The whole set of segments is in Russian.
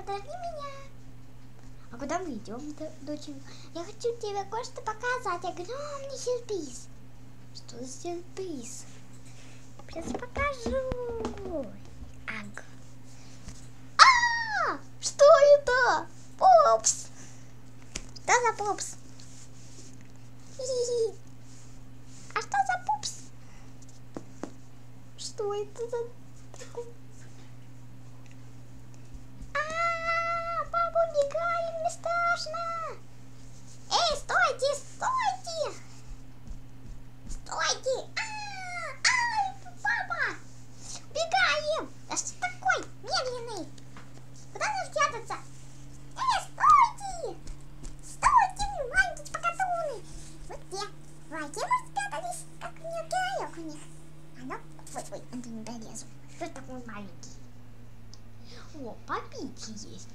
подожди меня. А куда мы идем, доченька? Я хочу тебе кое-что показать. Огромный сюрприз. Что за сюрприз? Сейчас покажу. Ага. Что это? Попс. Что за попс? Хи-хи-хи. А что за попс? Что это за такой? Папа, убегаем, мне страшно. Эй, стойте, стойте. Стойте. Папа, убегаем. Да что такой медленный? Куда нам прятаться? Эй, стойте. Стойте, маленькие покатуны. Вот где? Ой, где мы спрятались? Как мне героек у них. А ну, ой, он не долезу. Что такой маленький? О, попить есть.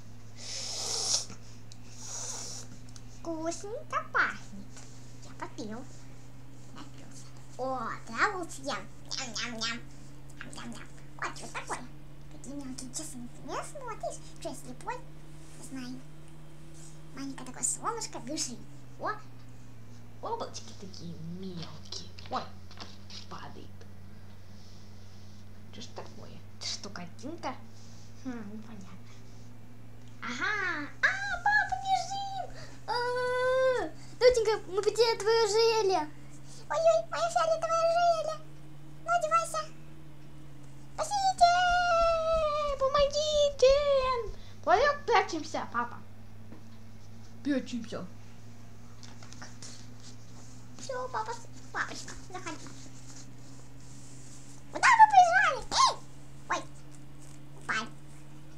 Вкусненько пахнет. Я попил. Напился. О, траву съем. Ням-ням-ням. Ням-ням-ням. Вот что такое. Какие мелкие часы. Ты меня смотришь? Что я слепой? Не знаю. Маленькое такое солнышко, дыши. О, облачки такие мелкие. Ой, падает. Что ж такое? Это штукатинка? Непонятно. Ага. Папа, бежим. Доченька, мы потеряли твое ожерелье. Ой-ой, моя фиолетовая ожерелье. Ну, одевайся. Спасите! Помогите! Плавек, прячемся, папа. Прячемся. Все, папочка, заходи. Куда вы побежали? Эй! Ой, упали.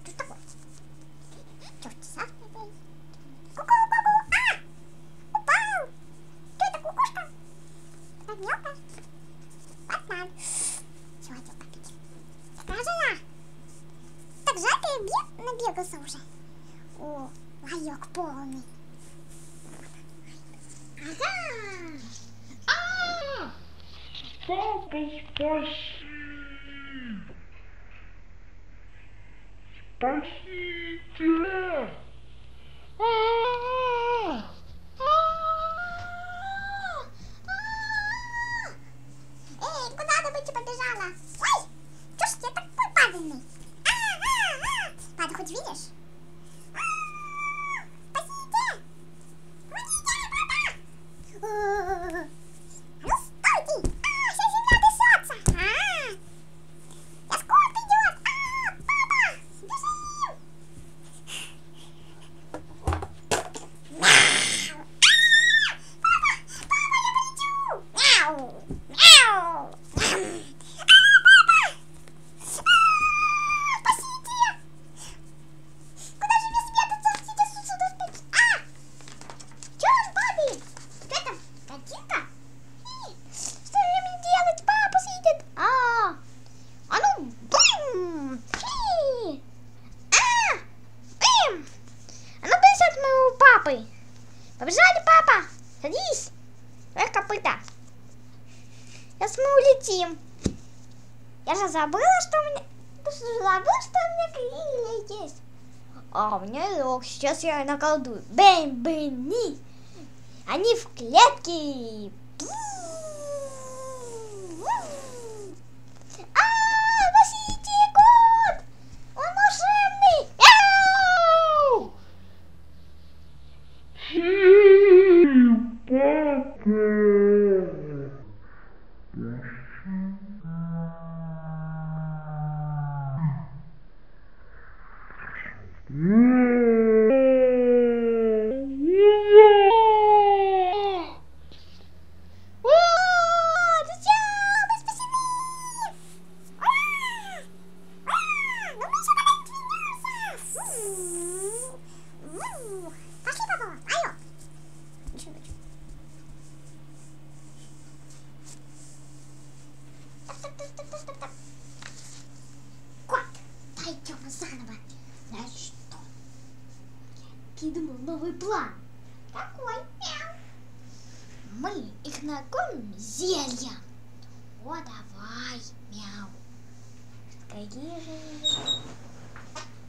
Что такое? Черт, сахар. Ку-ку-ку-ку. Упал. Что это, кукушка? Поднялка. Батман. Все, отец попить. Какая жена? Так жаль, ты набегался уже. О, лаек полный. Ага. Папа, спаси! Спасите! Эй, куда ты бы побежала? Ой, что ж ты такой падальный? Папа, хоть видишь? Спасите! Помогите, папа! Ну, стойте! Вся земля трясется! Я скоро придет! Папа! Бежим! Побежали, папа! Садись! Давай копыта. Сейчас мы улетим. Я же забыла, что у меня... Ты же забыл, что у меня крылья есть? А у меня лёг. Сейчас я наколдую. Бэм-бэм-ни. Они в клетке. Спасите, кот! Он волшебный! Мяу! Пошли, папа! Алло! Ничего. Стоп. Кот, пойдем заново. Знаешь что? Я придумал новый план. Какой? Мяу. Мы их накормим зельем. О, давай, мяу. Какие же...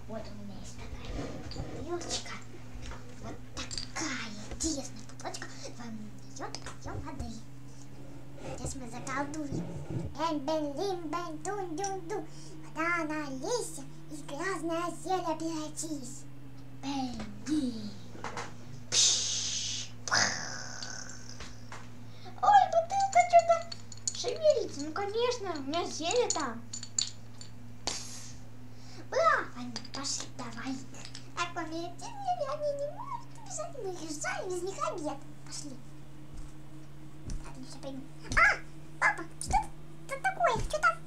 Вот у меня есть такая. Бен-бен-лим-бен, дун-дун-дун. Вода на лесе, и грязное зелье превратись. Бен-ди. Ой, бутылка что-то шевелится. Ну, конечно, у меня зелье там. Ура! Они пошли, давай. Как он эти зелья, они не могут убежать. Мы их сжали, без них обед. Пошли. Так, ну все, пойдем. А! Папа, что это такое? Что там?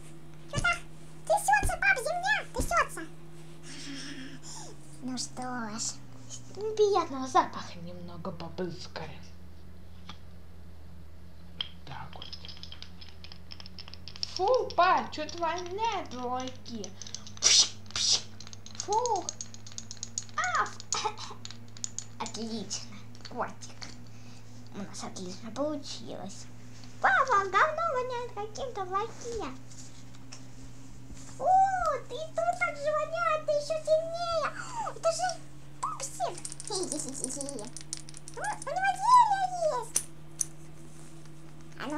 Трясется, пап, земля, трясется. Ну что ж. Неприятного запаха немного побыскали. Так вот. Фу, па, что-то воняет в лайке. Фу. Отлично, котик. У нас отлично получилось. Папа, говно воняет каким-то в лаке. Фу, ты тут так же воняет, ты еще сильнее. Это же пупсик. У него зелье есть. А ну,